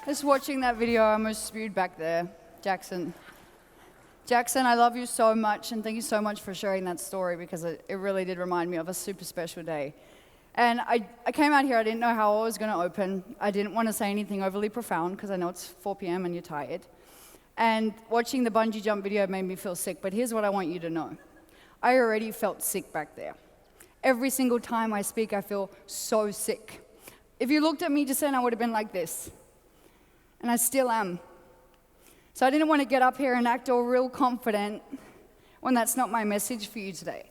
Just watching that video, I almost spewed back there. Jackson, I love you so much, and thank you so much for sharing that story, because it really did remind me of a super special day. And I came out here, I didn't know how I was going to open. I didn't want to say anything overly profound, because I know it's 4 p.m. and you're tired. And watching the bungee jump video made me feel sick, but here's what I want you to know. I already felt sick back there. Every single time I speak, I feel so sick. If you looked at me just then, I would have been like this. And I still am. So I didn't want to get up here and act all real confident when that's not my message for you today.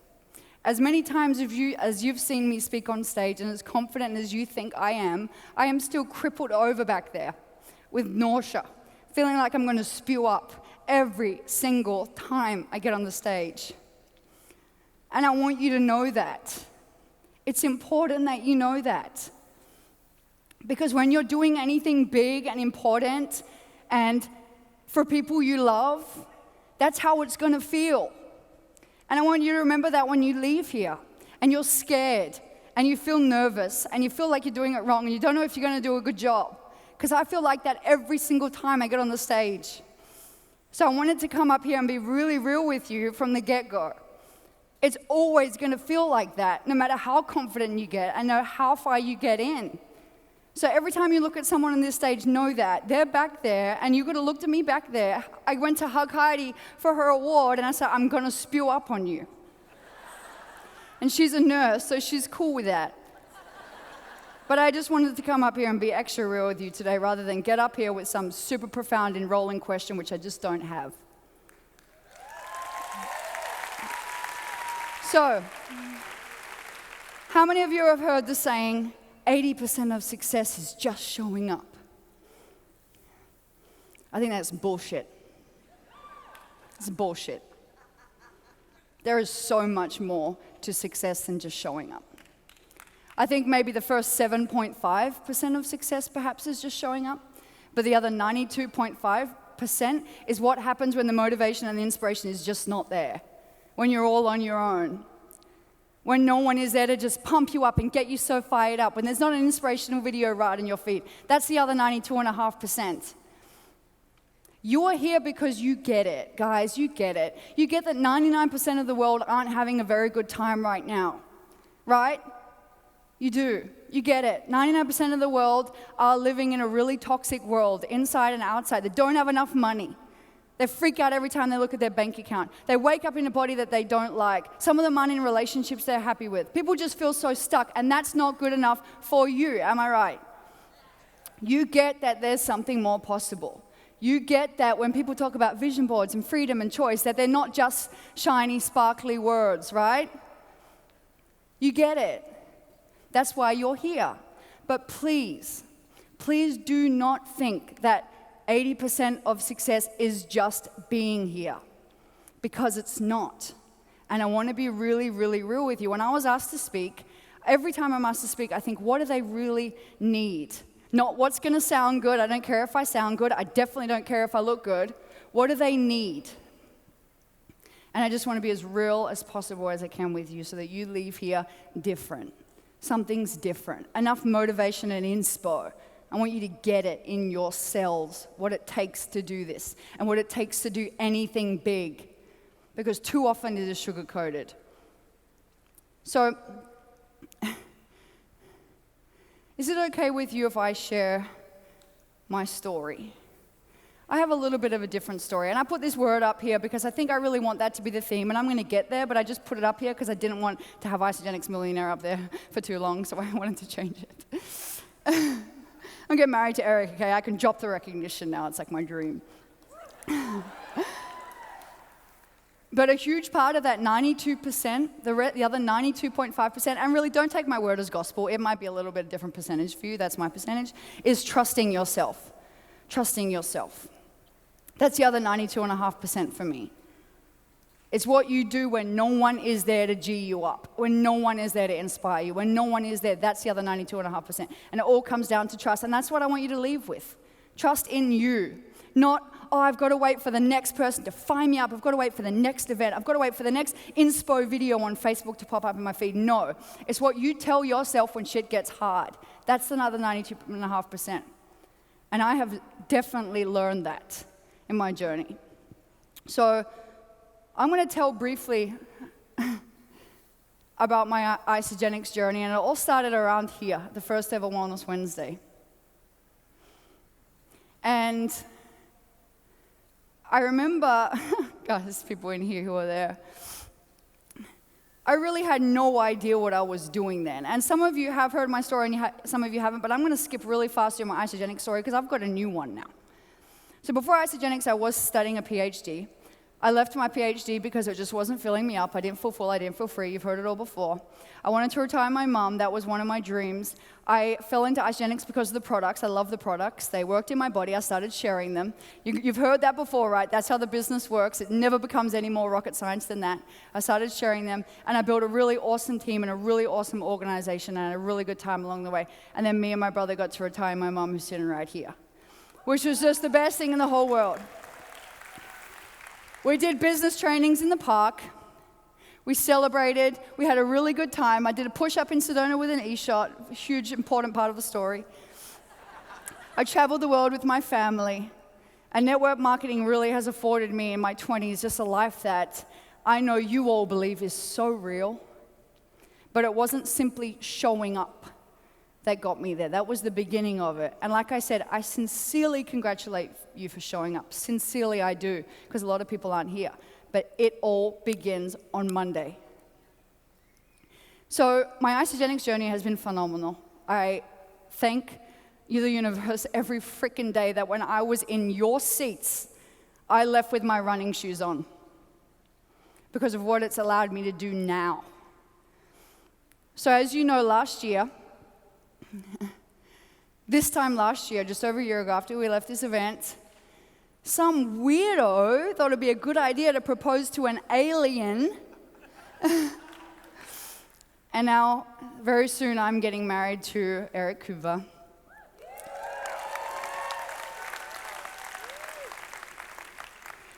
As many times as you've seen me speak on stage, and as confident as you think I am still crippled over back there with nausea, feeling like I'm going to spew up every single time I get on the stage. And I want you to know that. It's important that you know that. Because when you're doing anything big and important and for people you love, that's how it's going to feel. And I want you to remember that when you leave here and you're scared and you feel nervous and you feel like you're doing it wrong and you don't know if you're going to do a good job. Because I feel like that every single time I get on the stage. So I wanted to come up here and be really real with you from the get-go. It's always going to feel like that, no matter how confident you get and no matter how far you get in. So every time you look at someone on this stage, know that. They're back there, and you've got to look at me back there. I went to hug Heidi for her award, and I said, I'm going to spew up on you. And she's a nurse, so she's cool with that. But I just wanted to come up here and be extra real with you today, rather than get up here with some super profound, enrolling question, which I just don't have. So, how many of you have heard the saying, 80% of success is just showing up? I think that's bullshit. It's bullshit. There is so much more to success than just showing up. I think maybe the first 7.5% of success perhaps is just showing up, but the other 92.5% is what happens when the motivation and the inspiration is just not there, when you're all on your own. When no one is there to just pump you up and get you so fired up, when there's not an inspirational video right in your feed. That's the other 92.5%. You are here because you get it, guys, you get it. You get that 99% of the world aren't having a very good time right now, right? You do. You get it. 99% of the world are living in a really toxic world, inside and outside. They don't have enough money. They freak out every time they look at their bank account. They wake up in a body that they don't like. Some of them aren't in relationships they're happy with. People just feel so stuck, and that's not good enough for you. Am I right? You get that there's something more possible. You get that when people talk about vision boards and freedom and choice, that they're not just shiny, sparkly words, right? You get it. That's why you're here. But please do not think that 80% of success is just being here, because it's not. And I want to be really, really real with you. When I was asked to speak, every time I'm asked to speak, I think, what do they really need? Not what's going to sound good. I don't care if I sound good. I definitely don't care if I look good. What do they need? And I just want to be as real as possible as I can with you, so that you leave here different. Something's different. Enough motivation and inspo. I want you to get it in your cells, what it takes to do this, and what it takes to do anything big, because too often it is sugar-coated. So, is it okay with you if I share my story? I have a little bit of a different story, and I put this word up here because I think I really want that to be the theme, and I'm going to get there, but I just put it up here because I didn't want to have Isagenix Millionaire up there for too long, so I wanted to change it. I'm getting married to Eric, okay? I can drop the recognition now. It's like my dream. But a huge part of that 92%, the other 92.5%, and really don't take my word as gospel, it might be a little bit different percentage for you, that's my percentage, is trusting yourself. Trusting yourself. That's the other 92.5% for me. It's what you do when no one is there to G you up, when no one is there to inspire you, when no one is there. That's the other 92.5%. And it all comes down to trust. And that's what I want you to leave with. Trust in you. Not, oh, I've got to wait for the next person to find me up. I've got to wait for the next event. I've got to wait for the next inspo video on Facebook to pop up in my feed. No. It's what you tell yourself when shit gets hard. That's another 92.5%. And I have definitely learned that in my journey. So I'm going to tell briefly about my Isagenix journey, and it all started around here, the first ever Wellness Wednesday. And I remember, God, there's people in here who are there. I really had no idea what I was doing then. And some of you have heard my story, and some of you haven't, but I'm going to skip really fast through my Isagenix story because I've got a new one now. So before Isagenix, I was studying a PhD. I left my PhD because it just wasn't filling me up. I didn't feel full. I didn't feel free. You've heard it all before. I wanted to retire my mom. That was one of my dreams. I fell into Isagenix because of the products. I love the products. They worked in my body. I started sharing them. You've heard that before, right? That's how the business works. It never becomes any more rocket science than that. I started sharing them, and I built a really awesome team and a really awesome organization, and I had a really good time along the way. And then me and my brother got to retire my mom, who's sitting right here, which was just the best thing in the whole world. We did business trainings in the park. We celebrated. We had a really good time. I did a push-up in Sedona with an e-shot, a huge, important part of the story. I traveled the world with my family. And network marketing really has afforded me in my 20s just a life that I know you all believe is so real. But it wasn't simply showing up that got me there. That was the beginning of it. And like I said, I sincerely congratulate you for showing up. Sincerely, I do, because a lot of people aren't here. But it all begins on Monday. So my Isagenix journey has been phenomenal. I thank you, the universe, every freaking day that when I was in your seats, I left with my running shoes on because of what it's allowed me to do now. So as you know, last year, this time last year, just over a year ago after we left this event, some weirdo thought it'd be a good idea to propose to an alien. And now, very soon, I'm getting married to Eric Coover.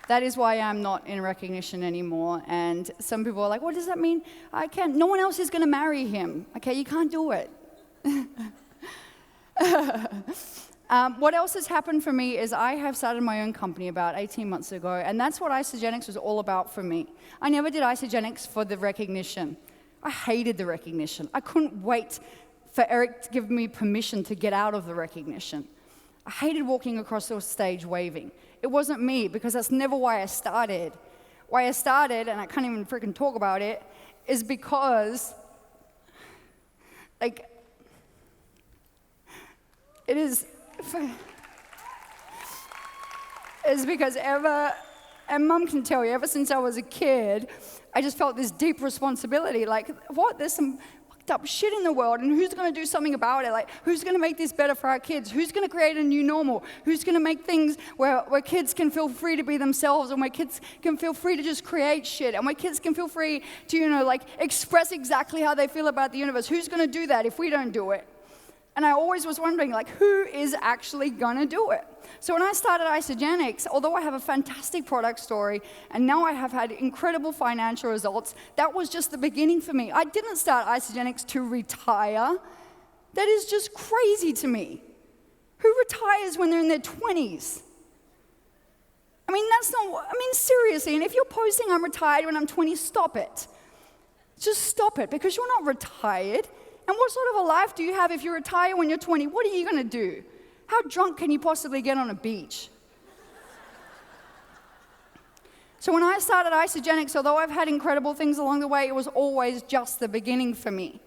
That is why I'm not in recognition anymore. And some people are like, what does that mean? I can't. No one else is going to marry him. Okay, you can't do it. What else has happened for me is I have started my own company about 18 months ago, and that's what Isagenix was all about for me. I never did Isagenix for the recognition. I hated the recognition. I couldn't wait for Eric to give me permission to get out of the recognition. I hated walking across the stage waving. It wasn't me, because that's never why I started. Why I started, and I can't even freaking talk about it, is because, like, it's because and Mum can tell you, ever since I was a kid, I just felt this deep responsibility. Like, what? There's some fucked up shit in the world, and who's going to do something about it? Like, who's going to make this better for our kids? Who's going to create a new normal? Who's going to make things where kids can feel free to be themselves, and where kids can feel free to just create shit, and where kids can feel free to, express exactly how they feel about the universe? Who's going to do that if we don't do it? And I always was wondering, who is actually going to do it? So when I started Isagenix, although I have a fantastic product story, and now I have had incredible financial results, that was just the beginning for me. I didn't start Isagenix to retire. That is just crazy to me. Who retires when they're in their 20s? Seriously, and if you're posting I'm retired when I'm 20, stop it. Just stop it, because you're not retired. And what sort of a life do you have if you retire when you're 20? What are you going to do? How drunk can you possibly get on a beach? So when I started Isagenix, although I've had incredible things along the way, it was always just the beginning for me.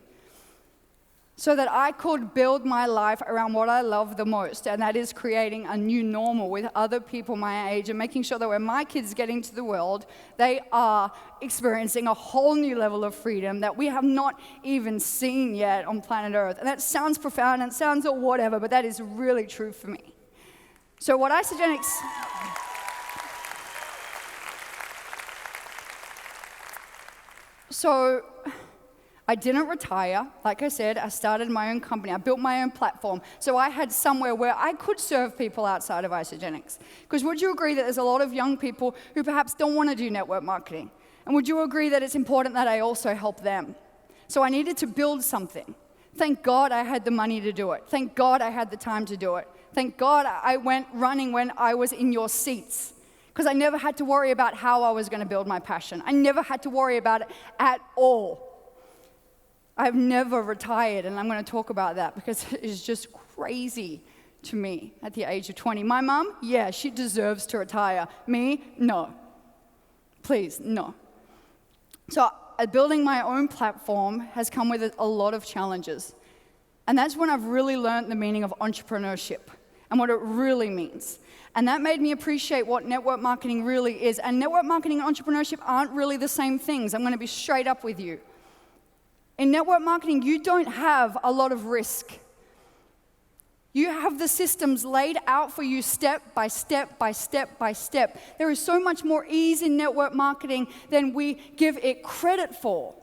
So that I could build my life around what I love the most, and that is creating a new normal with other people my age and making sure that when my kids get into the world, they are experiencing a whole new level of freedom that we have not even seen yet on planet Earth. And that sounds profound and sounds or whatever, but that is really true for me. So what Isagenix... So I didn't retire. Like I said, I started my own company. I built my own platform. So I had somewhere where I could serve people outside of Isagenix. Because would you agree that there's a lot of young people who perhaps don't want to do network marketing? And would you agree that it's important that I also help them? So I needed to build something. Thank God I had the money to do it. Thank God I had the time to do it. Thank God I went running when I was in your seats, because I never had to worry about how I was going to build my passion. I never had to worry about it at all. I've never retired, and I'm going to talk about that because it is just crazy to me at the age of 20. My mom, yeah, she deserves to retire. Me, no. Please, no. So building my own platform has come with a lot of challenges. And that's when I've really learned the meaning of entrepreneurship and what it really means. And that made me appreciate what network marketing really is. And network marketing and entrepreneurship aren't really the same things. I'm going to be straight up with you. In network marketing, you don't have a lot of risk. You have the systems laid out for you step by step by step by step. There is so much more ease in network marketing than we give it credit for.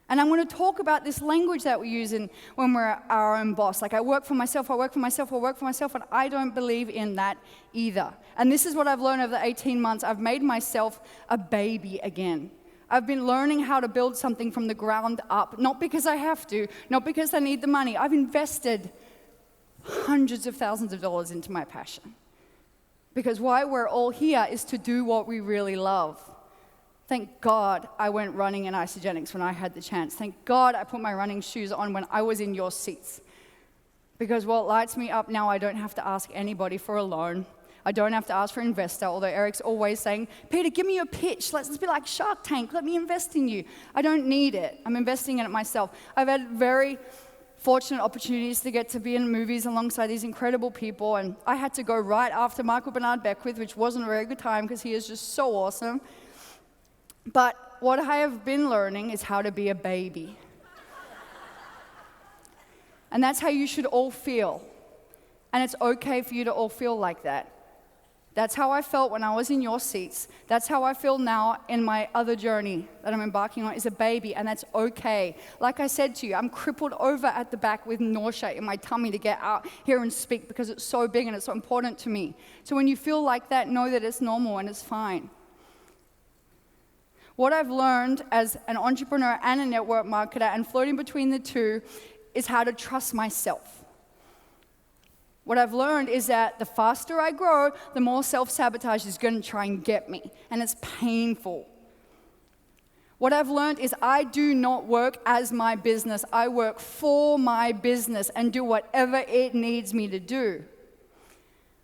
And I'm going to talk about this language that we use when we're our own boss. Like, I work for myself, and I don't believe in that either. And this is what I've learned over the 18 months. I've made myself a baby again. I've been learning how to build something from the ground up, not because I have to, not because I need the money. I've invested hundreds of thousands of dollars into my passion. Because why we're all here is to do what we really love. Thank God I went running in Isagenix when I had the chance. Thank God I put my running shoes on when I was in your seats. Because what lights me up now, I don't have to ask anybody for a loan. I don't have to ask for an investor, although Eric's always saying, Peter, give me your pitch. Let's be like Shark Tank. Let me invest in you. I don't need it. I'm investing in it myself. I've had very fortunate opportunities to get to be in movies alongside these incredible people, and I had to go right after Michael Bernard Beckwith, which wasn't a very good time because he is just so awesome. But what I have been learning is how to be a baby. And that's how you should all feel. And it's okay for you to all feel like that. That's how I felt when I was in your seats. That's how I feel now in my other journey that I'm embarking on, is a baby, and that's okay. Like I said to you, I'm crippled over at the back with nausea in my tummy to get out here and speak because it's so big and it's so important to me. So when you feel like that, know that it's normal and it's fine. What I've learned as an entrepreneur and a network marketer, and floating between the two, is how to trust myself. What I've learned is that the faster I grow, the more self-sabotage is going to try and get me, and it's painful. What I've learned is I do not work as my business. I work for my business and do whatever it needs me to do.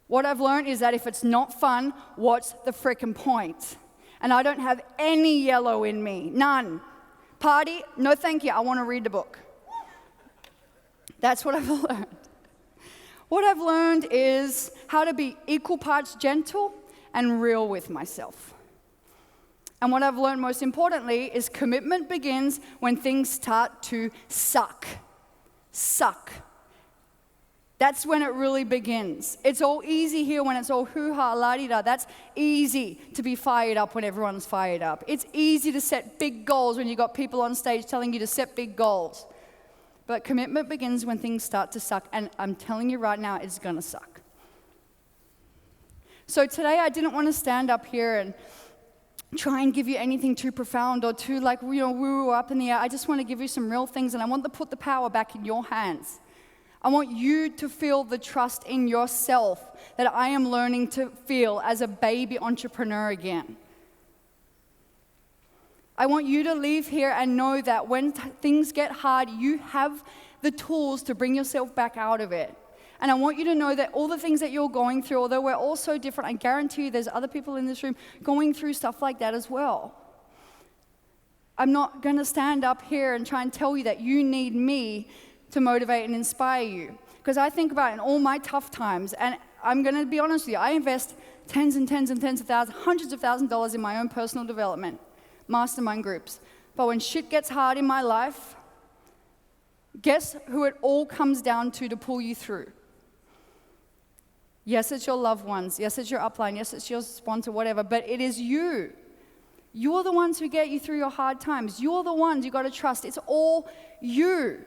What I've learned is that if it's not fun, what's the frickin' point? And I don't have any yellow in me, none. Party? No thank you, I want to read the book. That's what I've learned. What I've learned is how to be equal parts gentle and real with myself. And what I've learned most importantly is commitment begins when things start to suck. Suck. That's when it really begins. It's all easy here when it's all hoo-ha, la-di-da. That's easy to be fired up when everyone's fired up. It's easy to set big goals when you've got people on stage telling you to set big goals. But commitment begins when things start to suck, and I'm telling you right now, it's going to suck. So today I didn't want to stand up here and try and give you anything too profound or too woo up in the air. I just want to give you some real things, and I want to put the power back in your hands. I want you to feel the trust in yourself that I am learning to feel as a baby entrepreneur again. I want you to leave here and know that when things get hard, you have the tools to bring yourself back out of it. And I want you to know that all the things that you're going through, although we're all so different, I guarantee you there's other people in this room going through stuff like that as well. I'm not going to stand up here and try and tell you that you need me to motivate and inspire you. Because I think about it in all my tough times, and I'm going to be honest with you, I invest tens and tens and tens of thousands, hundreds of thousands of dollars in my own personal development, mastermind groups. But when shit gets hard in my life, guess who it all comes down to pull you through? Yes, it's your loved ones. Yes, it's your upline. Yes, it's your sponsor, whatever. But it is you. You're the ones who get you through your hard times. You're the ones you got to trust. It's all you.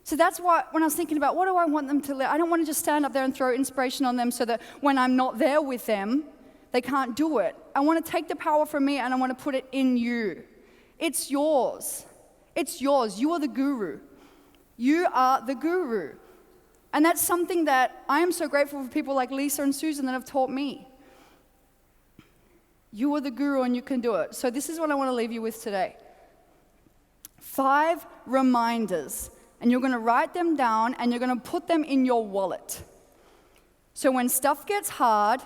So that's why when I was thinking about what do I want them to live, I don't want to just stand up there and throw inspiration on them so that when I'm not there with them, they can't do it. I want to take the power from me and I want to put it in you. It's yours. It's yours. You are the guru. You are the guru. And that's something that I am so grateful for people like Lisa and Susan that have taught me. You are the guru and you can do it. So this is what I want to leave you with today. 5 reminders, and you're going to write them down and you're going to put them in your wallet. So when stuff gets hard,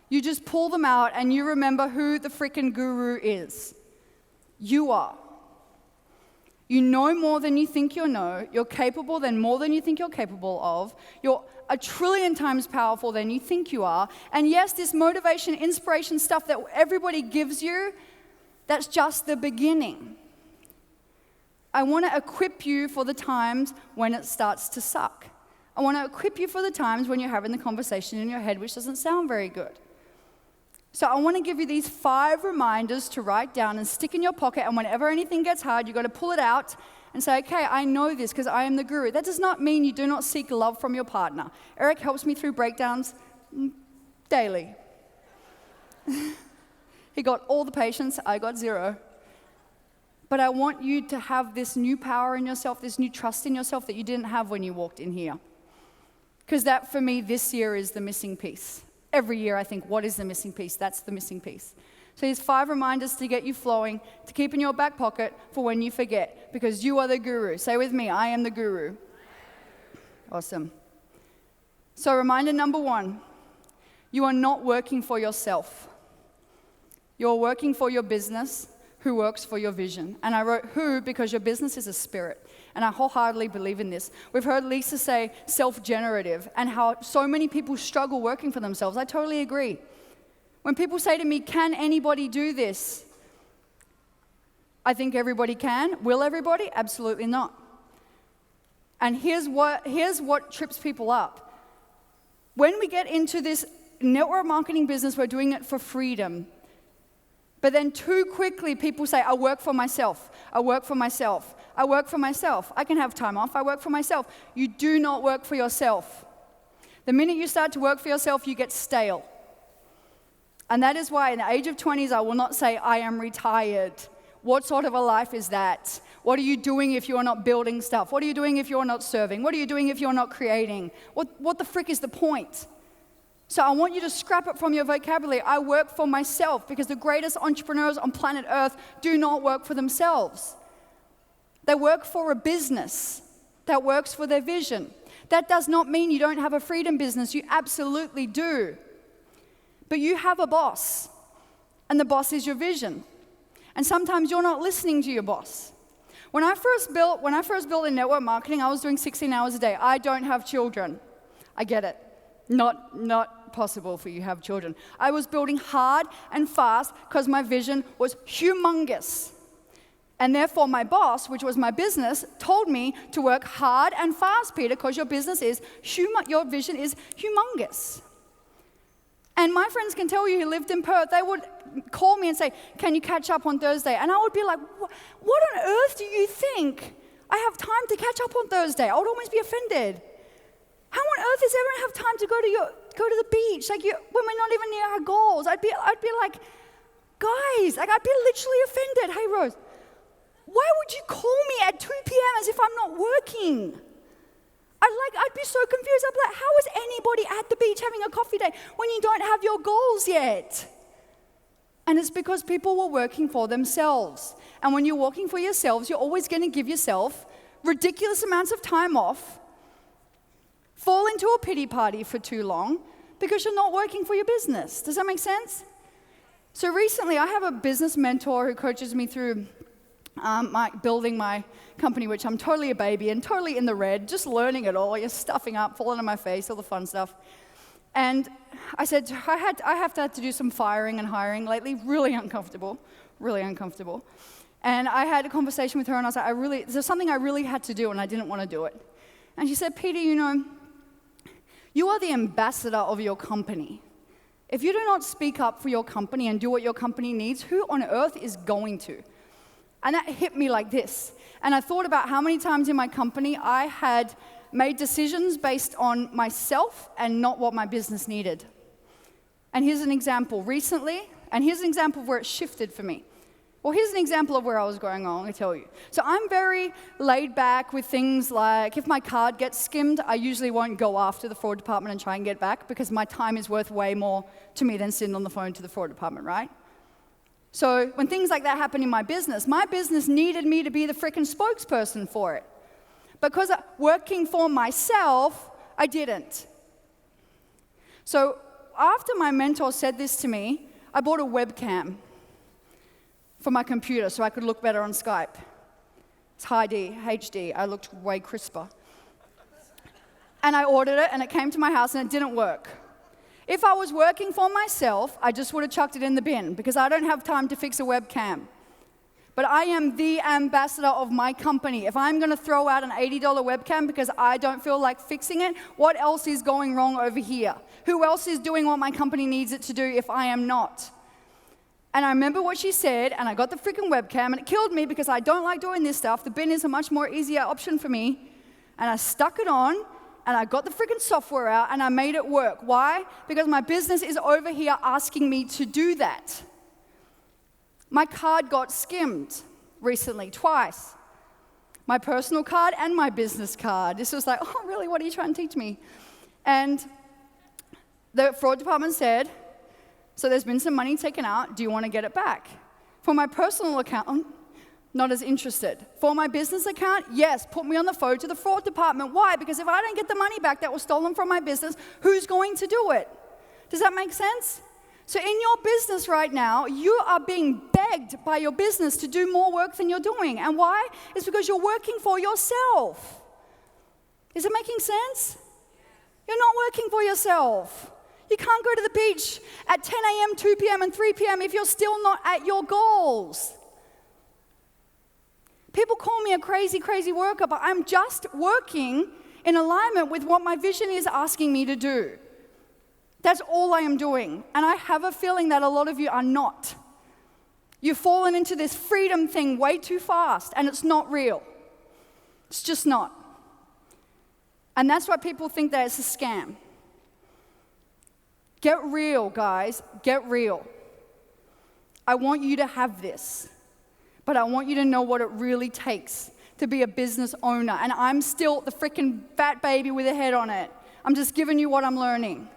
you just pull them out and you remember who the freaking guru is. You are. You know more than you think you know. You're capable than more than you think you're capable of. You're a trillion times powerful than you think you are. And yes, this motivation, inspiration stuff that everybody gives you, that's just the beginning. I want to equip you for the times when it starts to suck. I want to equip you for the times when you're having the conversation in your head which doesn't sound very good. So I want to give you these 5 reminders to write down and stick in your pocket, and whenever anything gets hard, you've got to pull it out and say, okay, I know this because I am the guru. That does not mean you do not seek love from your partner. Eric helps me through breakdowns daily. He got all the patience, I got 0. But I want you to have this new power in yourself, this new trust in yourself that you didn't have when you walked in here. Because that, for me, this year is the missing piece. Every year I think, what is the missing piece? That's the missing piece. So here's 5 reminders to get you flowing, to keep in your back pocket for when you forget, because you are the guru. Say with me, I am the guru. Awesome. So reminder number 1, you are not working for yourself. You're working for your business, who works for your vision. And I wrote who because your business is a spirit. And I wholeheartedly believe in this. We've heard Lisa say self-generative and how so many people struggle working for themselves. I totally agree. When people say to me, can anybody do this? I think everybody can. Will everybody? Absolutely not. And here's what trips people up. When we get into this network marketing business, we're doing it for freedom. But then too quickly, people say, I work for myself. I work for myself. I work for myself. I can have time off. I work for myself. You do not work for yourself. The minute you start to work for yourself, you get stale. And that is why in the age of 20s, I will not say, I am retired. What sort of a life is that? What are you doing if you are not building stuff? What are you doing if you are not serving? What are you doing if you are not creating? What the frick is the point? So I want you to scrap it from your vocabulary. I work for myself, because the greatest entrepreneurs on planet Earth do not work for themselves. They work for a business that works for their vision. That does not mean you don't have a freedom business. You absolutely do. But you have a boss, and the boss is your vision. And sometimes you're not listening to your boss. When I first built in network marketing, I was doing 16 hours a day. I don't have children. I get it. Not possible for you to have children. I was building hard and fast because my vision was humongous. And therefore my boss, which was my business, told me to work hard and fast, Peta, because your vision is humongous. And my friends can tell you who lived in Perth, they would call me and say, can you catch up on Thursday? And I would be like, what on earth do you think? I have time to catch up on Thursday. I would almost be offended. How on earth is everyone have time to go to the beach? Like when we're not even near our goals. I'd be like, guys, I'd be literally offended. Hey, Rose, why would you call me at 2 p.m. as if I'm not working? I'd be so confused. I'd be like, how is anybody at the beach having a coffee day when you don't have your goals yet? And it's because people were working for themselves. And when you're working for yourselves, you're always going to give yourself ridiculous amounts of time off, fall into a pity party for too long because you're not working for your business. Does that make sense? So recently, I have a business mentor who coaches me through building my company, which I'm totally a baby and totally in the red, just learning it all. You're stuffing up, falling on my face, all the fun stuff. And I said, I have to do some firing and hiring lately, really uncomfortable. And I had a conversation with her, and I was like, there's something I really had to do, and I didn't want to do it. And she said, Peta, you are the ambassador of your company. If you do not speak up for your company and do what your company needs, who on earth is going to? And that hit me like this. And I thought about how many times in my company I had made decisions based on myself and not what my business needed. And here's an example recently, and here's an example of where it shifted for me. Well, here's an example of where I was going wrong, I tell you. So I'm very laid back with things like if my card gets skimmed, I usually won't go after the fraud department and try and get back because my time is worth way more to me than sitting on the phone to the fraud department, right? So when things like that happen in my business needed me to be the freaking spokesperson for it. Because working for myself, I didn't. So after my mentor said this to me, I bought a webcam for my computer so I could look better on Skype. It's high HD. I looked way crisper. And I ordered it, and it came to my house, and it didn't work. If I was working for myself, I just would have chucked it in the bin because I don't have time to fix a webcam. But I am the ambassador of my company. If I'm going to throw out an $80 webcam because I don't feel like fixing it, what else is going wrong over here? Who else is doing what my company needs it to do if I am not? And I remember what she said, and I got the freaking webcam, and it killed me because I don't like doing this stuff. The bin is a much more easier option for me. And I stuck it on, and I got the freaking software out, and I made it work. Why? Because my business is over here asking me to do that. My card got skimmed recently, twice. My personal card and my business card. This was like, oh, really? What are you trying to teach me? And the fraud department said, so there's been some money taken out. Do you want to get it back? For my personal account, not as interested. For my business account, yes, put me on the phone to the fraud department. Why? Because if I don't get the money back that was stolen from my business, who's going to do it? Does that make sense? So in your business right now, you are being begged by your business to do more work than you're doing. And why? It's because you're working for yourself. Is it making sense? You're not working for yourself. You can't go to the beach at 10 a.m., 2 p.m., and 3 p.m. if you're still not at your goals. People call me a crazy, crazy worker, but I'm just working in alignment with what my vision is asking me to do. That's all I am doing. And I have a feeling that a lot of you are not. You've fallen into this freedom thing way too fast, and it's not real. It's just not. And that's why people think that it's a scam. Get real, guys. Get real. I want you to have this, but I want you to know what it really takes to be a business owner. And I'm still the freaking fat baby with a head on it. I'm just giving you what I'm learning.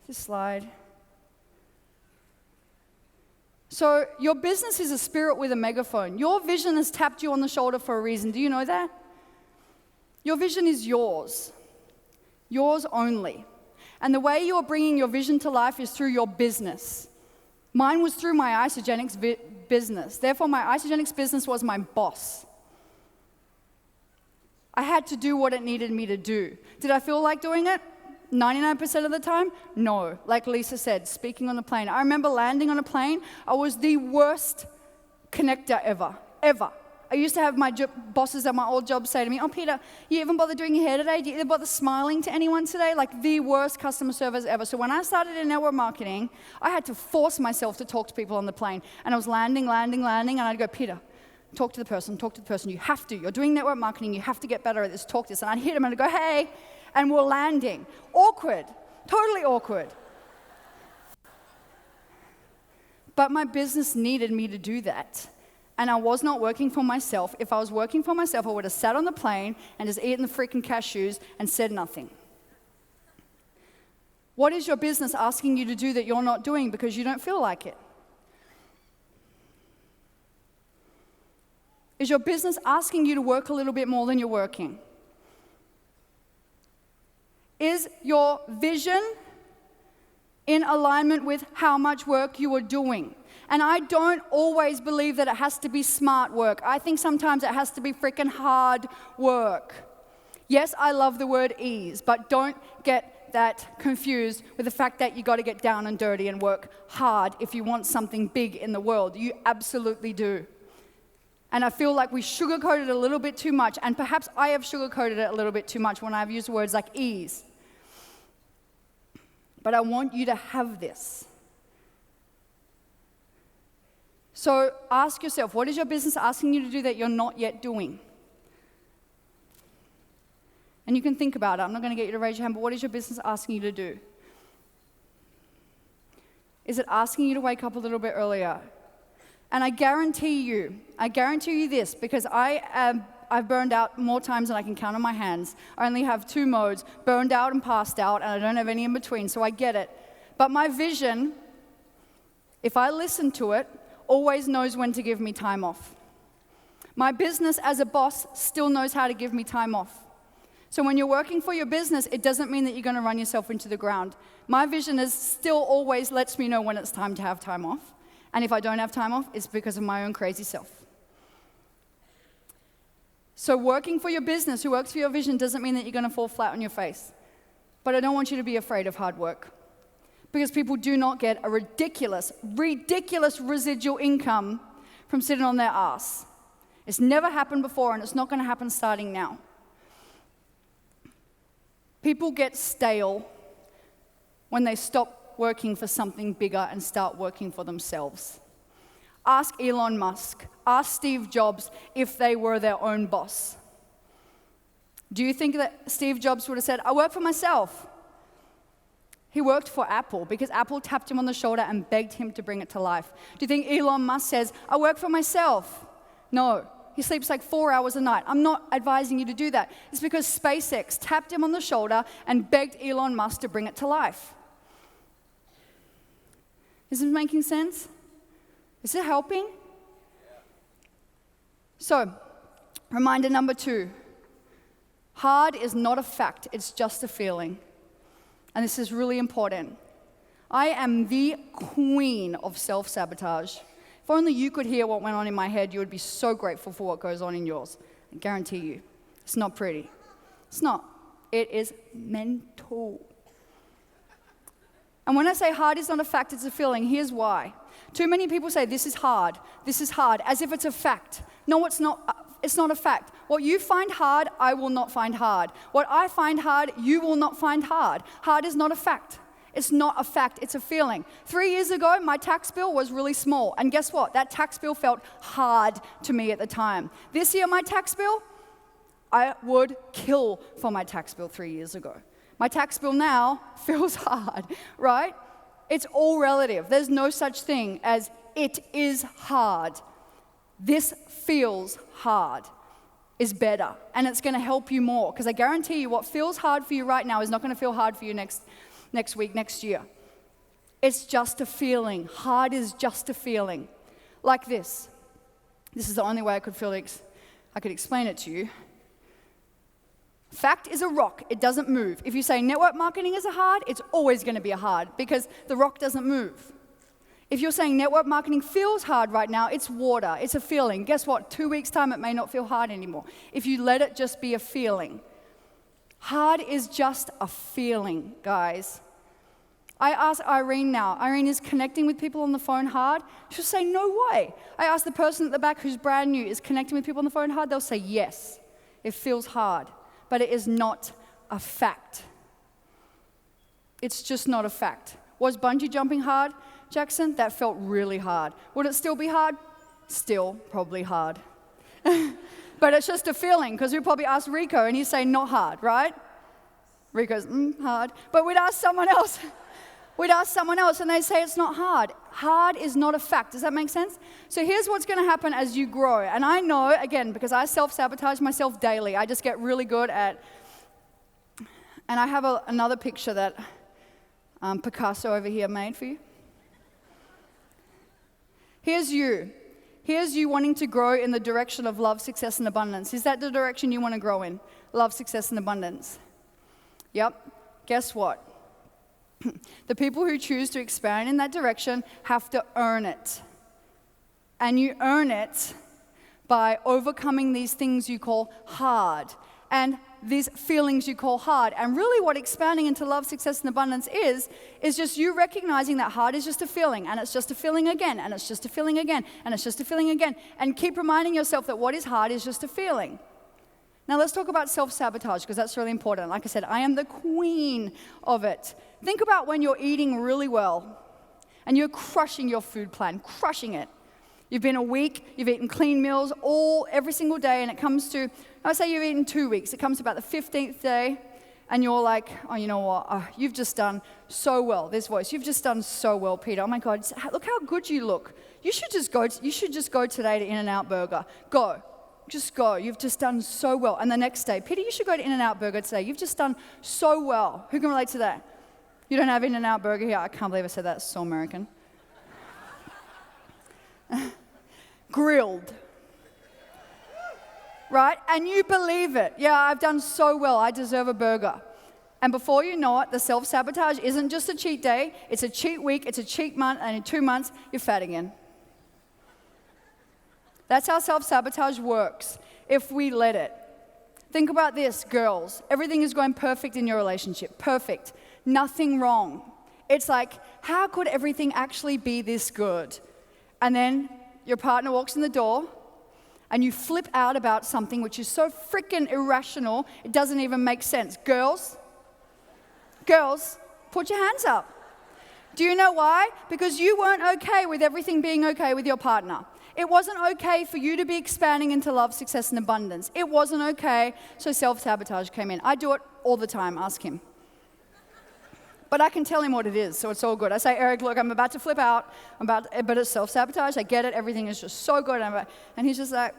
This slide. So your business is a spirit with a megaphone. Your vision has tapped you on the shoulder for a reason. Do you know that? Your vision is yours. Yours only. And the way you're bringing your vision to life is through your business. Mine was through my Isagenix business. Therefore, my Isagenix business was my boss. I had to do what it needed me to do. Did I feel like doing it? 99% of the time? No. Like Lisa said, speaking on the plane. I remember landing on a plane. I was the worst connector ever. I used to have my bosses at my old job say to me, oh, Peta, you even bother doing your hair today? Do you even bother smiling to anyone today? Like the worst customer service ever. So when I started in network marketing, I had to force myself to talk to people on the plane. And I was landing, and I'd go, Peta, talk to the person. You have to. You're doing network marketing. You have to get better at this. Talk to this. And I'd hit him and I'd go, hey. And we're landing. Awkward. Totally awkward. But my business needed me to do that. And I was not working for myself. If I was working for myself, I would have sat on the plane and just eaten the freaking cashews and said nothing. What is your business asking you to do that you're not doing because you don't feel like it? Is your business asking you to work a little bit more than you're working? Is your vision in alignment with how much work you are doing? And I don't always believe that it has to be smart work. I think sometimes it has to be freaking hard work. Yes, I love the word ease, but don't get that confused with the fact that you got to get down and dirty and work hard if you want something big in the world. You absolutely do. And I feel like we sugarcoat it a little bit too much, and perhaps I have sugarcoated it a little bit too much when I've used words like ease. But I want you to have this. So ask yourself, what is your business asking you to do that you're not yet doing? And you can think about it. I'm not going to get you to raise your hand, but what is your business asking you to do? Is it asking you to wake up a little bit earlier? And I guarantee you this, because I've burned out more times than I can count on my hands. I only have 2 modes, burned out and passed out, and I don't have any in between, so I get it. But my vision, if I listen to it, always knows when to give me time off. My business as a boss still knows how to give me time off. So when you're working for your business, it doesn't mean that you're going to run yourself into the ground. My vision is still always lets me know when it's time to have time off. And if I don't have time off, it's because of my own crazy self. So working for your business, who works for your vision, doesn't mean that you're going to fall flat on your face. But I don't want you to be afraid of hard work. Because people do not get a ridiculous residual income from sitting on their ass. It's never happened before, and it's not going to happen starting now. People get stale when they stop working for something bigger and start working for themselves. Ask Elon Musk, ask Steve Jobs if they were their own boss. Do you think that Steve Jobs would have said, I work for myself? He worked for Apple because Apple tapped him on the shoulder and begged him to bring it to life. Do you think Elon Musk says, I work for myself? No. He sleeps like 4 hours a night. I'm not advising you to do that. It's because SpaceX tapped him on the shoulder and begged Elon Musk to bring it to life. Is this making sense? Is it helping? So, reminder number 2. Hard is not a fact, it's just a feeling. And this is really important. I am the queen of self-sabotage. If only you could hear what went on in my head, you would be so grateful for what goes on in yours. I guarantee you. It's not pretty. It's not. It is mental. And when I say hard is not a fact, it's a feeling, here's why. Too many people say, this is hard, as if it's a fact. No, it's not. It's not a fact. What you find hard, I will not find hard. What I find hard, you will not find hard. Hard is not a fact. It's not a fact, it's a feeling. 3 years ago, my tax bill was really small. And guess what? That tax bill felt hard to me at the time. This year, my tax bill, I would kill for my tax bill 3 years ago. My tax bill now feels hard, right? It's all relative. There's no such thing as it is hard. This feels hard is better, and it's going to help you more, because I guarantee you what feels hard for you right now is not going to feel hard for you next week, next year. It's just a feeling. Hard is just a feeling. Like this. This is the only way I could explain it to you. Fact is a rock. It doesn't move. If you say network marketing is a hard, it's always going to be a hard, because the rock doesn't move. If you're saying network marketing feels hard right now, it's water. It's a feeling. Guess what? 2 weeks' time, it may not feel hard anymore. If you let it just be a feeling. Hard is just a feeling, guys. I ask Irene now. Irene, is connecting with people on the phone hard? She'll say, no way. I ask the person at the back who's brand new, is connecting with people on the phone hard? They'll say, yes. It feels hard. But it is not a fact. It's just not a fact. Was bungee jumping hard, Jackson? That felt really hard. Would it still be hard? Still probably hard. But it's just a feeling, because we probably ask Rico and he'd say not hard, right? Rico's, hard. But we'd ask someone else. And they'd say it's not hard. Hard is not a fact. Does that make sense? So here's what's going to happen as you grow. And I know, again, because I self-sabotage myself daily, I just get really good at, and I have another picture that Picasso over here made for you. Here's you wanting to grow in the direction of love, success, and abundance. Is that the direction you want to grow in? Love, success, and abundance. Yep. Guess what? The people who choose to expand in that direction have to earn it. And you earn it by overcoming these things you call hard. And these feelings you call hard. And really what expanding into love, success, and abundance is just you recognizing that hard is just a feeling, and it's just a feeling again, and it's just a feeling again, and it's just a feeling again. And keep reminding yourself that what is hard is just a feeling. Now let's talk about self-sabotage, because that's really important. Like I said, I am the queen of it. Think about when you're eating really well, and you're crushing your food plan, crushing it. You've been a week, you've eaten clean meals every single day, and it comes to, I say you've eaten 2 weeks, it comes to about the 15th day, and you're like, oh, you know what? Oh, you've just done so well. This voice, you've just done so well, Peter. Oh my God, look how good you look. You should just go today to In-N-Out Burger. Go. Just go. You've just done so well. And the next day, Peter, you should go to In-N-Out Burger today. You've just done so well. Who can relate to that? You don't have In-N-Out Burger here? I can't believe I said that. It's so American. Grilled. Right? And you believe it. Yeah, I've done so well. I deserve a burger. And before you know it, the self-sabotage isn't just a cheat day. It's a cheat week. It's a cheat month. And in 2 months, you're fat again. That's how self-sabotage works if we let it. Think about this, girls. Everything is going perfect in your relationship. Perfect. Nothing wrong. It's like, how could everything actually be this good? And then your partner walks in the door, and you flip out about something which is so freaking irrational, it doesn't even make sense. Girls, put your hands up. Do you know why? Because you weren't okay with everything being okay with your partner. It wasn't okay for you to be expanding into love, success, and abundance. It wasn't okay, so self-sabotage came in. I do it all the time, ask him. But I can tell him what it is, so it's all good. I say, Eric, look, I'm about to flip out, but it's self-sabotage. I get it. Everything is just so good. And he's just like,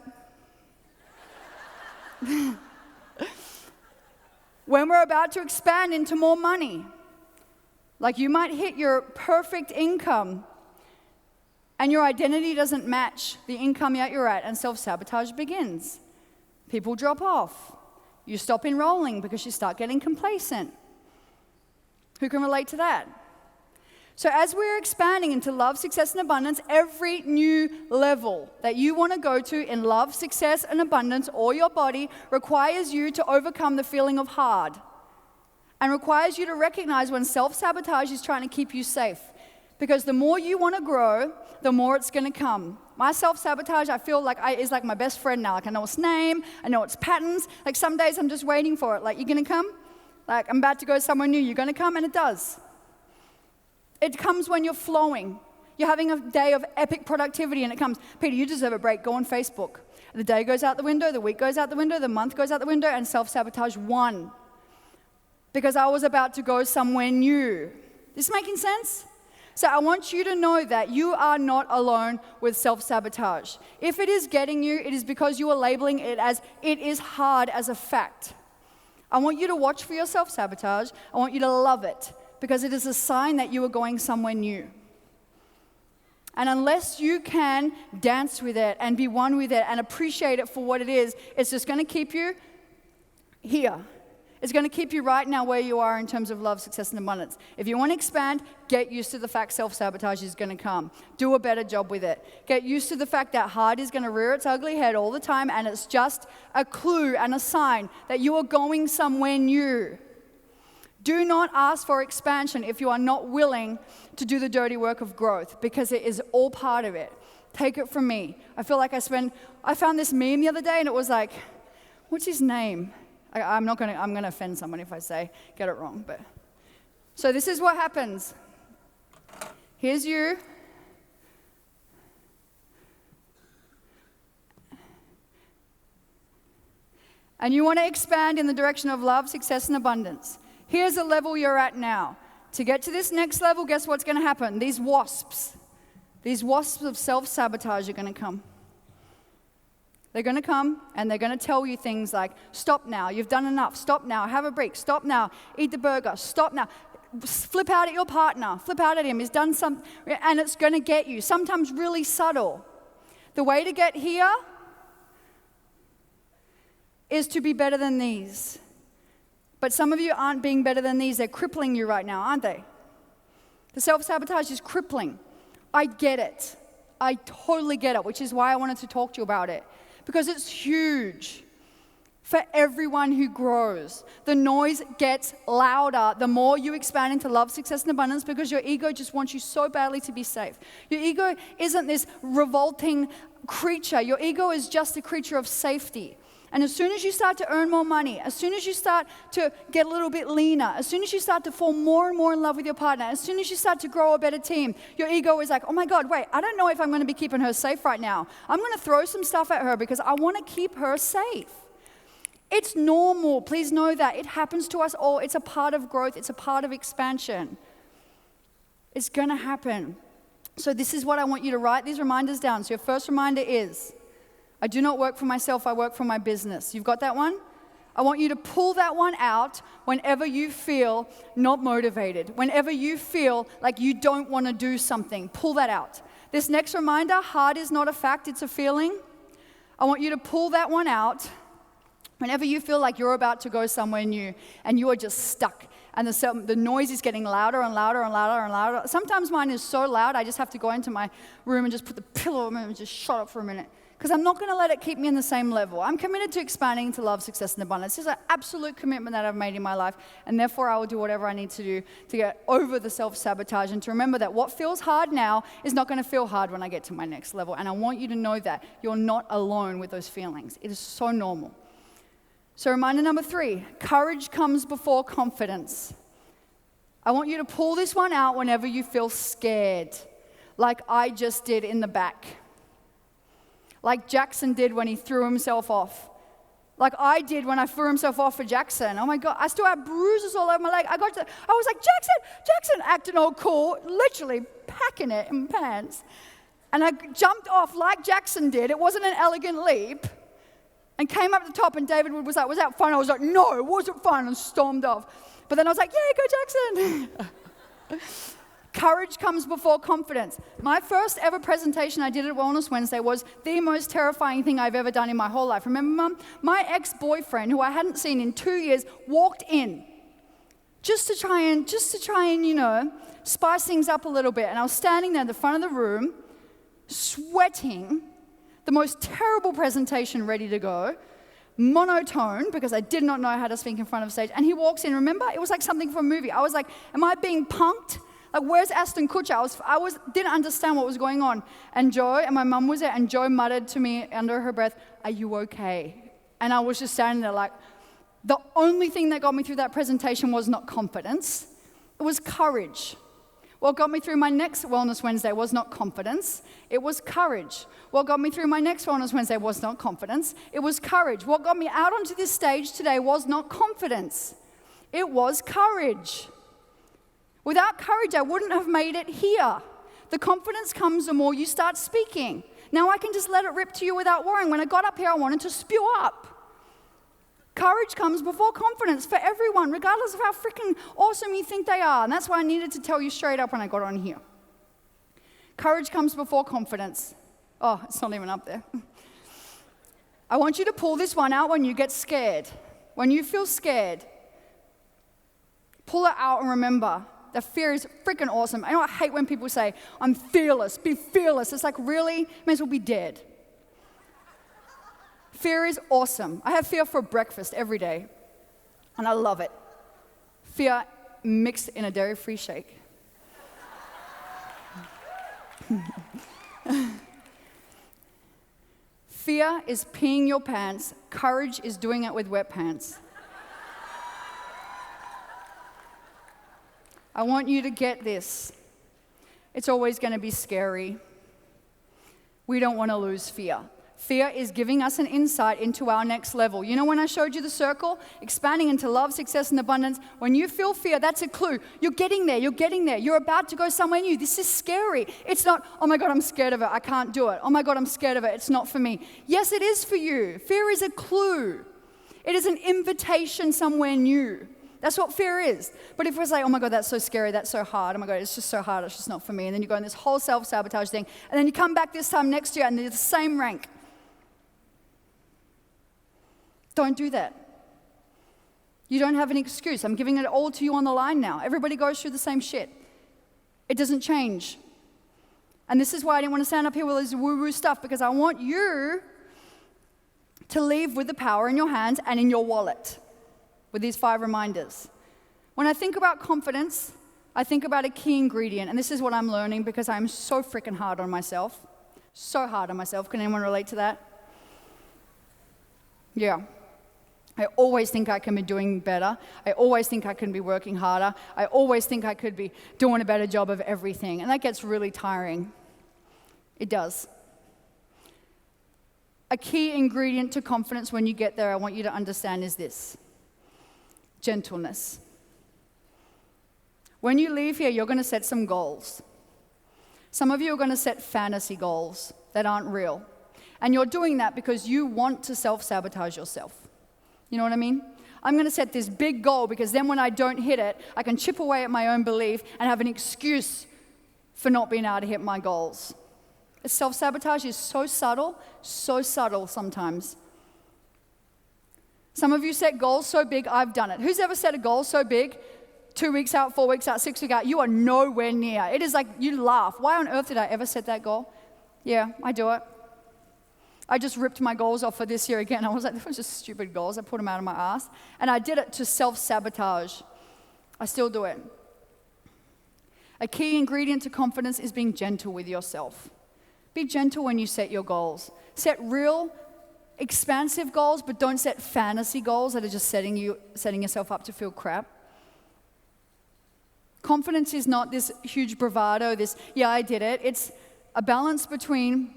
when we're about to expand into more money, like you might hit your perfect income, and your identity doesn't match the income that you're at, and self-sabotage begins. People drop off. You stop enrolling because you start getting complacent. Who can relate to that? So as we're expanding into love, success, and abundance, every new level that you want to go to in love, success, and abundance, or your body, requires you to overcome the feeling of hard, and requires you to recognize when self-sabotage is trying to keep you safe. Because the more you want to grow, the more it's going to come. My self-sabotage, I feel like is like my best friend now. Like I know its name, I know its patterns. Like some days I'm just waiting for it. Like, you going to come? Like, I'm about to go somewhere new. You're going to come? And it does. It comes when you're flowing. You're having a day of epic productivity and it comes, Peter, you deserve a break. Go on Facebook. The day goes out the window, the week goes out the window, the month goes out the window, and self-sabotage won. Because I was about to go somewhere new. This making sense? So I want you to know that you are not alone with self-sabotage. If it is getting you, it is because you are labeling it as it is hard as a fact. I want you to watch for your self-sabotage. I want you to love it because it is a sign that you are going somewhere new. And unless you can dance with it and be one with it and appreciate it for what it is, it's just going to keep you here. It's going to keep you right now where you are in terms of love, success, and abundance. If you want to expand, get used to the fact self-sabotage is going to come. Do a better job with it. Get used to the fact that hard is going to rear its ugly head all the time, and it's just a clue and a sign that you are going somewhere new. Do not ask for expansion if you are not willing to do the dirty work of growth, because it is all part of it. Take it from me. I feel like I found this meme the other day, and it was like, what's his name? I'm going to offend someone if I get it wrong. But so this is what happens. Here's you. And you want to expand in the direction of love, success, and abundance. Here's the level you're at now. To get to this next level, guess what's going to happen? These wasps of self-sabotage are going to come. They're going to come and they're going to tell you things like, stop now, you've done enough, stop now, have a break, stop now, eat the burger, stop now. Flip out at your partner, flip out at him, he's done something, and it's going to get you, sometimes really subtle. The way to get here is to be better than these. But some of you aren't being better than these, they're crippling you right now, aren't they? The self-sabotage is crippling. I get it. I totally get it, which is why I wanted to talk to you about it. Because it's huge for everyone who grows. The noise gets louder the more you expand into love, success, and abundance, because your ego just wants you so badly to be safe. Your ego isn't this revolting creature. Your ego is just a creature of safety. And as soon as you start to earn more money, as soon as you start to get a little bit leaner, as soon as you start to fall more and more in love with your partner, as soon as you start to grow a better team, your ego is like, oh my God, wait, I don't know if I'm going to be keeping her safe right now. I'm going to throw some stuff at her because I want to keep her safe. It's normal. Please know that. It happens to us all. It's a part of growth. It's a part of expansion. It's going to happen. So this is what I want you to write these reminders down. So your first reminder is, I do not work for myself, I work for my business. You've got that one? I want you to pull that one out whenever you feel not motivated, whenever you feel like you don't want to do something. Pull that out. This next reminder, hard is not a fact, it's a feeling. I want you to pull that one out whenever you feel like you're about to go somewhere new and you are just stuck. And the noise is getting louder and louder and louder and louder. Sometimes mine is so loud, I just have to go into my room and just put the pillow on and just shut up for a minute. Because I'm not going to let it keep me in the same level. I'm committed to expanding to love, success, and abundance. This is an absolute commitment that I've made in my life. And therefore, I will do whatever I need to do to get over the self-sabotage and to remember that what feels hard now is not going to feel hard when I get to my next level. And I want you to know that you're not alone with those feelings. It is so normal. So reminder number 3, courage comes before confidence. I want you to pull this one out whenever you feel scared, like I just did in the back. Like Jackson did when he threw himself off. Like I did when I threw himself off for Jackson. Oh my God, I still have bruises all over my leg. I was like, Jackson, acting all cool, literally packing it in pants. And I jumped off like Jackson did. It wasn't an elegant leap. And came up to the top, and David was like, was that fun? I was like, no, it wasn't fun, and stormed off. But then I was like, yeah, go Jackson. Courage comes before confidence. My first ever presentation I did at Wellness Wednesday was the most terrifying thing I've ever done in my whole life. Remember, Mum? My ex-boyfriend, who I hadn't seen in 2 years, walked in just to try and, spice things up a little bit. And I was standing there in the front of the room, sweating, the most terrible presentation ready to go, monotone, because I did not know how to speak in front of stage. And he walks in, remember? It was like something from a movie. I was like, am I being punked? Like, where's Aston Kutcher? I didn't understand what was going on. And Joe, and my mum was there, and Joe muttered to me under her breath, are you okay? And I was just standing there like, the only thing that got me through that presentation was not confidence, it was courage. What got me through my next Wellness Wednesday was not confidence, it was courage. What got me through my next Wellness Wednesday was not confidence, it was courage. What got me out onto this stage today was not confidence, it was courage. Without courage, I wouldn't have made it here. The confidence comes the more you start speaking. Now I can just let it rip to you without worrying. When I got up here, I wanted to spew up. Courage comes before confidence for everyone, regardless of how freaking awesome you think they are. And that's why I needed to tell you straight up when I got on here. Courage comes before confidence. Oh, it's not even up there. I want you to pull this one out when you get scared. When you feel scared, pull it out and remember that fear is freaking awesome. I hate when people say, I'm fearless, be fearless. It's like, really? May as well be dead. Fear is awesome. I have fear for breakfast every day, and I love it. Fear mixed in a dairy-free shake. Fear is peeing your pants. Courage is doing it with wet pants. I want you to get this. It's always going to be scary. We don't want to lose fear. Fear is giving us an insight into our next level. You know when I showed you the circle? Expanding into love, success, and abundance. When you feel fear, that's a clue. You're getting there. You're getting there. You're about to go somewhere new. This is scary. It's not, oh my God, I'm scared of it. I can't do it. Oh my God, I'm scared of it. It's not for me. Yes, it is for you. Fear is a clue. It is an invitation somewhere new. That's what fear is. But if we're like, oh my God, that's so scary, that's so hard, oh my God, it's just so hard, it's just not for me. And then you go in this whole self-sabotage thing, and then you come back this time next year and they're the same rank. Don't do that. You don't have an excuse. I'm giving it all to you on the line now. Everybody goes through the same shit. It doesn't change. And this is why I didn't want to stand up here with this woo-woo stuff, because I want you to leave with the power in your hands and in your wallet. With these 5 reminders. When I think about confidence, I think about a key ingredient, and this is what I'm learning because I'm so freaking hard on myself. So hard on myself. Can anyone relate to that? Yeah. I always think I can be doing better. I always think I can be working harder. I always think I could be doing a better job of everything, and that gets really tiring. It does. A key ingredient to confidence when you get there, I want you to understand, is this: gentleness. When you leave here, you're going to set some goals. Some of you are going to set fantasy goals that aren't real. And you're doing that because you want to self-sabotage yourself. You know what I mean? I'm going to set this big goal because then when I don't hit it, I can chip away at my own belief and have an excuse for not being able to hit my goals. Self-sabotage is so subtle sometimes. Some of you set goals so big, I've done it. Who's ever set a goal so big, 2 weeks out, 4 weeks out, 6 weeks out, you are nowhere near. It is like you laugh. Why on earth did I ever set that goal? Yeah, I do it. I just ripped my goals off for this year again. I was like, those were just stupid goals. I put them out of my ass. And I did it to self-sabotage. I still do it. A key ingredient to confidence is being gentle with yourself. Be gentle when you set your goals. Set real, expansive goals, but don't set fantasy goals that are just setting yourself up to feel crap. Confidence is not this huge bravado, yeah, I did it. It's a balance between,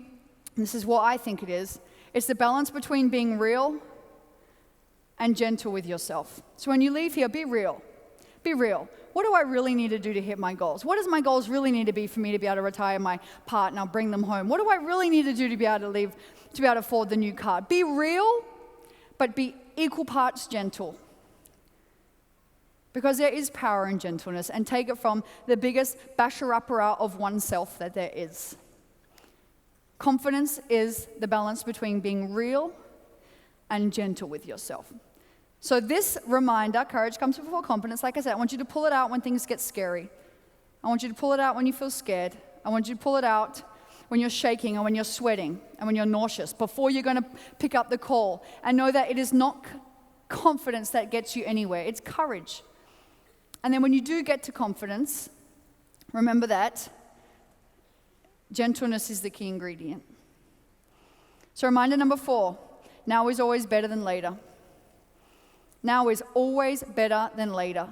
this is what I think it is, it's the balance between being real and gentle with yourself. So when you leave here, be real. Be real. What do I really need to do to hit my goals? What does my goals really need to be for me to be able to retire my partner, bring them home? What do I really need to do to be able to leave, to be able to afford the new car? Be real, but be equal parts gentle. Because there is power in gentleness, and take it from the biggest basher-upper of oneself that there is. Confidence is the balance between being real and gentle with yourself. So this reminder, courage comes before confidence, like I said, I want you to pull it out when things get scary. I want you to pull it out when you feel scared. I want you to pull it out when you're shaking and when you're sweating and when you're nauseous, before you're going to pick up the call. And know that it is not confidence that gets you anywhere. It's courage. And then when you do get to confidence, remember that gentleness is the key ingredient. So reminder number 4, now is always better than later. Now is always better than later.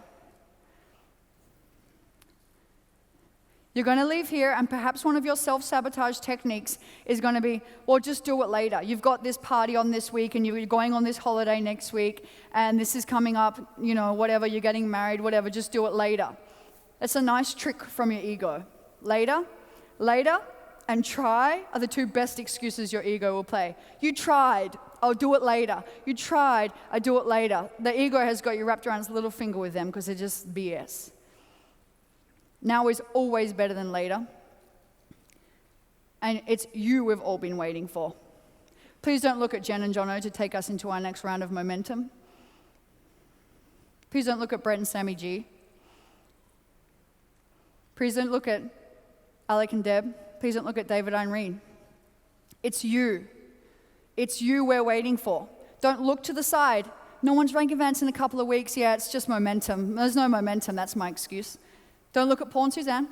You're going to leave here, and perhaps one of your self-sabotage techniques is going to be, well, just do it later. You've got this party on this week, and you're going on this holiday next week, and this is coming up, whatever, you're getting married, whatever, just do it later. It's a nice trick from your ego. Later, and try are the 2 best excuses your ego will play. You tried, I'll do it later. You tried, I do it later. The ego has got you wrapped around its little finger with them because they're just BS. Now is always better than later. And it's you we've all been waiting for. Please don't look at Jen and Jono to take us into our next round of momentum. Please don't look at Brett and Sammy G. Please don't look at Alec and Deb. Please don't look at David Irene. It's you. It's you we're waiting for. Don't look to the side. No one's rank advance in a couple of weeks. Yeah, it's just momentum. There's no momentum. That's my excuse. Don't look at Paul and Suzanne.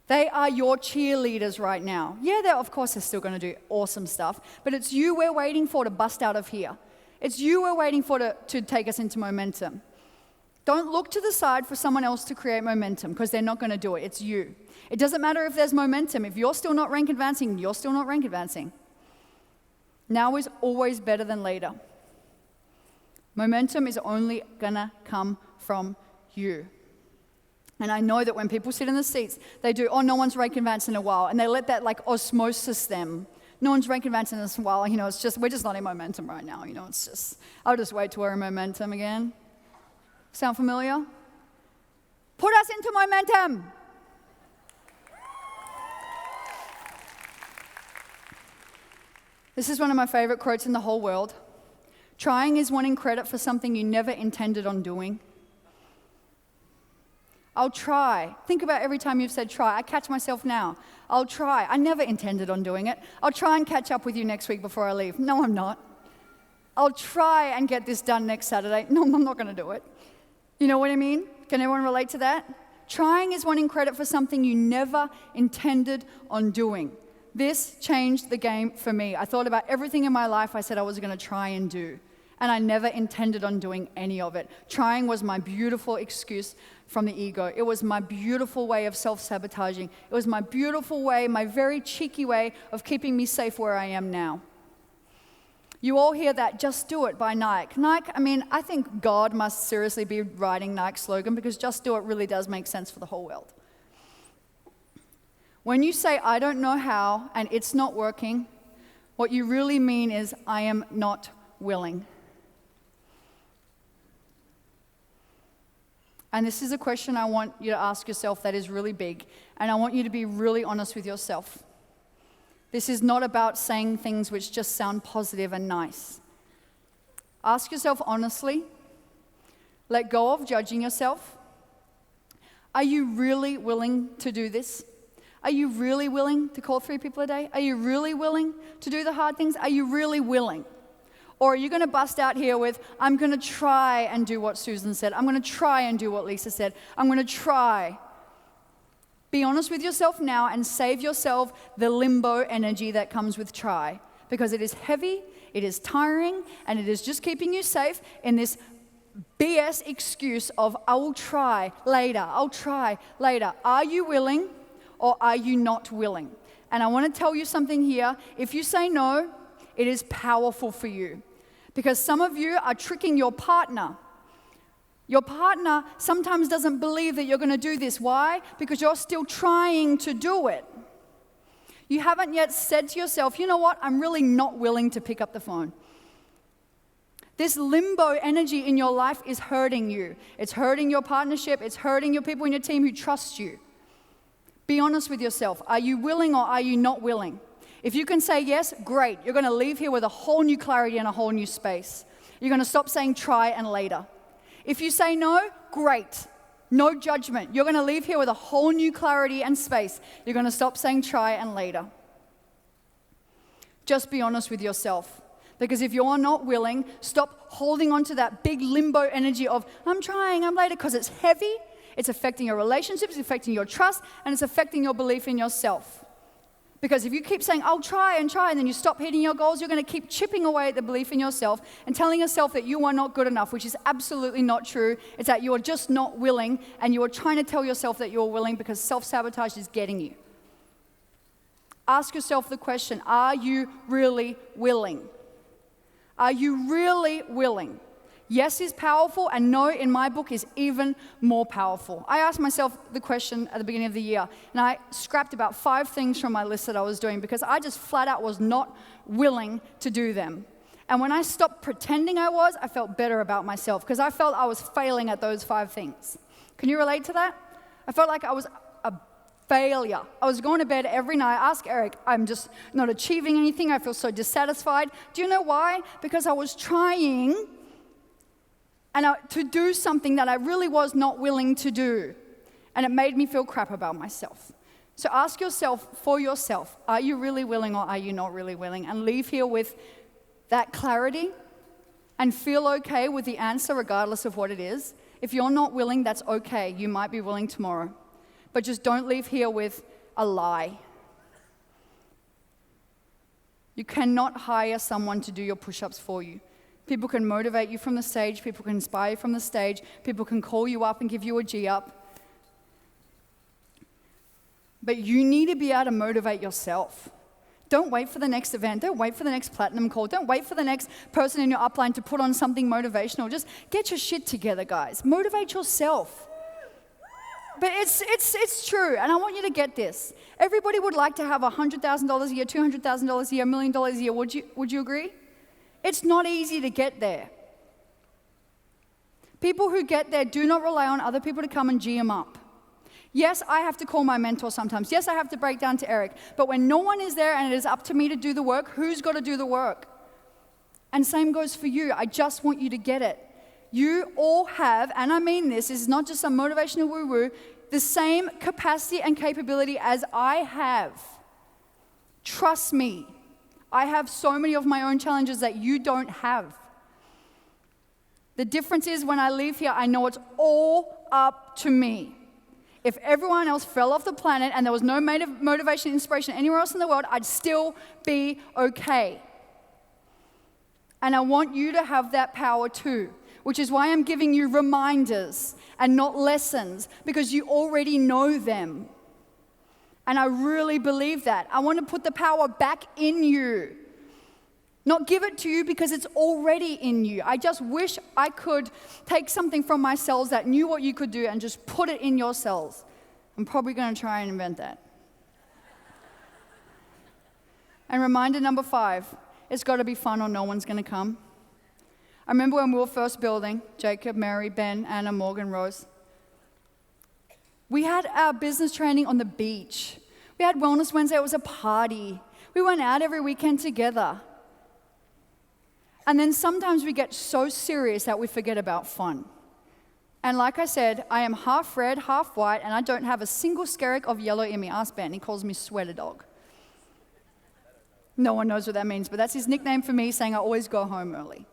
They are your cheerleaders right now. Yeah, of course, they're still going to do awesome stuff. But it's you we're waiting for to bust out of here. It's you we're waiting for to take us into momentum. Don't look to the side for someone else to create momentum, because they're not going to do it. It's you. It doesn't matter if there's momentum. If you're still not rank advancing, you're still not rank advancing. Now is always better than later. Momentum is only going to come from you. And I know that when people sit in the seats, they do, no one's rank advancing in a while. And they let that osmosis them. No one's rank advancing in a while. We're just not in momentum right now. I'll just wait till we're in momentum again. Sound familiar? Put us into momentum. This is one of my favorite quotes in the whole world. Trying is wanting credit for something you never intended on doing. I'll try. Think about every time you've said try. I catch myself now. I'll try. I never intended on doing it. I'll try and catch up with you next week before I leave. No, I'm not. I'll try and get this done next Saturday. No, I'm not going to do it. You know what I mean? Can everyone relate to that? Trying is wanting credit for something you never intended on doing. This changed the game for me. I thought about everything in my life I said I was going to try and do, and I never intended on doing any of it. Trying was my beautiful excuse from the ego. It was my beautiful way of self-sabotaging. It was my beautiful way, my very cheeky way of keeping me safe where I am now. You all hear that, "Just do it" by Nike. Nike, I mean, I think God must seriously be writing Nike's slogan, because "just do it" really does make sense for the whole world. When you say, "I don't know how," and it's not working, what you really mean is, "I am not willing." And this is a question I want you to ask yourself that is really big, and I want you to be really honest with yourself. This is not about saying things which just sound positive and nice. Ask yourself honestly. Let go of judging yourself. Are you really willing to do this? Are you really willing to call 3 people a day? Are you really willing to do the hard things? Are you really willing? Or are you going to bust out here with, "I'm going to try and do what Susan said. I'm going to try and do what Lisa said. I'm going to try"? Be honest with yourself now and save yourself the limbo energy that comes with try. Because it is heavy, it is tiring, and it is just keeping you safe in this BS excuse of, "I will try later, I'll try later." Are you willing or are you not willing? And I want to tell you something here. If you say no, it is powerful for you. Because some of you are tricking your partner. Your partner sometimes doesn't believe that you're going to do this. Why? Because you're still trying to do it. You haven't yet said to yourself, "You know what? I'm really not willing to pick up the phone." This limbo energy in your life is hurting you. It's hurting your partnership. It's hurting your people in your team who trust you. Be honest with yourself. Are you willing or are you not willing? If you can say yes, great. You're going to leave here with a whole new clarity and a whole new space. You're going to stop saying try and later. If you say no, great. No judgment. You're going to leave here with a whole new clarity and space. You're going to stop saying try and later. Just be honest with yourself. Because if you're not willing, stop holding on to that big limbo energy of, "I'm trying, I'm later," because it's heavy, it's affecting your relationships, it's affecting your trust, and it's affecting your belief in yourself. Because if you keep saying, "I'll try," and then you stop hitting your goals, you're going to keep chipping away at the belief in yourself and telling yourself that you are not good enough, which is absolutely not true. It's that you are just not willing, and you are trying to tell yourself that you're willing because self-sabotage is getting you. Ask yourself the question, are you really willing? Are you really willing? Yes is powerful, and no in my book is even more powerful. I asked myself the question at the beginning of the year, and I scrapped about 5 things from my list that I was doing because I just flat out was not willing to do them. And when I stopped pretending I felt better about myself because I felt I was failing at those 5 things. Can you relate to that? I felt like I was a failure. I was going to bed every night. Ask Eric, I'm just not achieving anything. I feel so dissatisfied. Do you know why? Because I was trying to do something that I really was not willing to do. And it made me feel crap about myself. So ask yourself for yourself, are you really willing or are you not really willing? And leave here with that clarity and feel okay with the answer regardless of what it is. If you're not willing, that's okay. You might be willing tomorrow. But just don't leave here with a lie. You cannot hire someone to do your push-ups for you. People can motivate you from the stage. People can inspire you from the stage. People can call you up and give you a G-up. But you need to be able to motivate yourself. Don't wait for the next event. Don't wait for the next platinum call. Don't wait for the next person in your upline to put on something motivational. Just get your shit together, guys. Motivate yourself. But it's true, and I want you to get this. Everybody would like to have $100,000 a year, $200,000 a year, $1 million a year. Would you agree? It's not easy to get there. People who get there do not rely on other people to come and G them up. Yes, I have to call my mentor sometimes. Yes, I have to break down to Eric. But when no one is there and it is up to me to do the work, who's got to do the work? And same goes for you. I just want you to get it. You all have, and I mean this is not just some motivational woo-woo, the same capacity and capability as I have. Trust me. I have so many of my own challenges that you don't have. The difference is when I leave here, I know it's all up to me. If everyone else fell off the planet and there was no motivation, inspiration anywhere else in the world, I'd still be okay. And I want you to have that power too, which is why I'm giving you reminders and not lessons, because you already know them. And I really believe that. I want to put the power back in you. Not give it to you because it's already in you. I just wish I could take something from my cells that knew what you could do and just put it in your cells. I'm probably going to try and invent that. And reminder number 5, it's got to be fun or no one's going to come. I remember when we were first building, Jacob, Mary, Ben, Anna, Morgan, Rose. We had our business training on the beach. We had Wellness Wednesday, it was a party. We went out every weekend together. And then sometimes we get so serious that we forget about fun. And like I said, I am half red, half white, and I don't have a single skerrick of yellow in me. Ask Ben, he calls me sweater dog. No one knows what that means, but that's his nickname for me, saying I always go home early.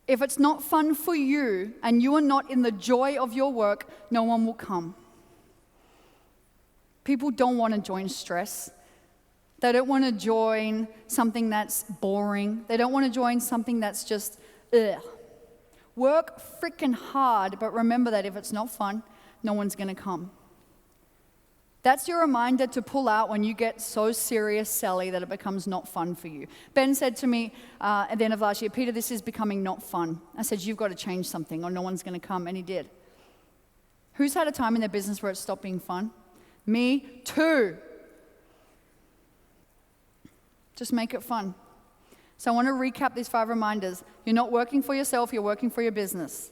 If it's not fun for you, and you are not in the joy of your work, no one will come. People don't want to join stress. They don't want to join something that's boring. They don't want to join something that's just, ugh. Work freaking hard, but remember that if it's not fun, no one's going to come. That's your reminder to pull out when you get so serious, Sally, that it becomes not fun for you. Ben said to me at the end of last year, Peter, this is becoming not fun. I said, you've got to change something or no one's going to come, and he did. Who's had a time in their business where it stopped being fun? Me too. Just make it fun. So I want to recap these 5 reminders. You're not working for yourself, you're working for your business.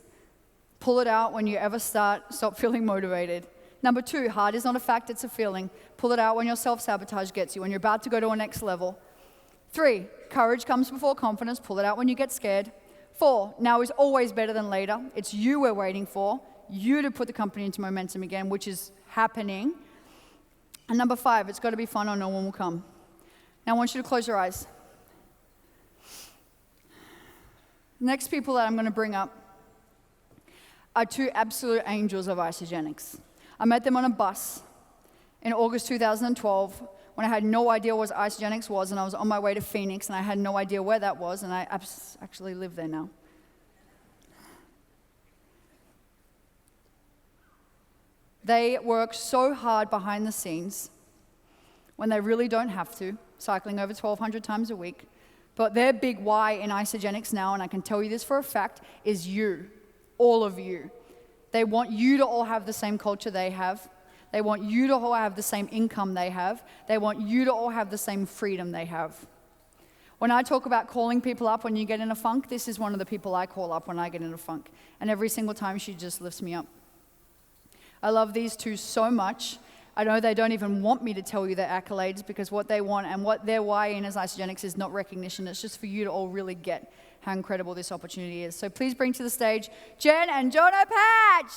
Pull it out when you ever stop feeling motivated. Number 2, hard is not a fact, it's a feeling. Pull it out when your self-sabotage gets you, when you're about to go to a next level. 3, courage comes before confidence. Pull it out when you get scared. 4, now is always better than later. It's you we're waiting for, you to put the company into momentum again, which is happening. And number 5, it's got to be fun or no one will come. Now I want you to close your eyes. The next people that I'm going to bring up are 2 absolute angels of Isagenix. I met them on a bus in August 2012 when I had no idea what Isagenix was, and I was on my way to Phoenix, and I had no idea where that was, and I actually live there now. They work so hard behind the scenes when they really don't have to, cycling over 1,200 times a week. But their big why in Isagenix now, and I can tell you this for a fact, is you, all of you. They want you to all have the same culture they have. They want you to all have the same income they have. They want you to all have the same freedom they have. When I talk about calling people up when you get in a funk, this is one of the people I call up when I get in a funk. And every single time she just lifts me up. I love these 2 so much. I know they don't even want me to tell you their accolades, because what they want and what their why in as Isagenix is not recognition. It's just for you to all really get how incredible this opportunity is. So please bring to the stage Jen and Jono Patch.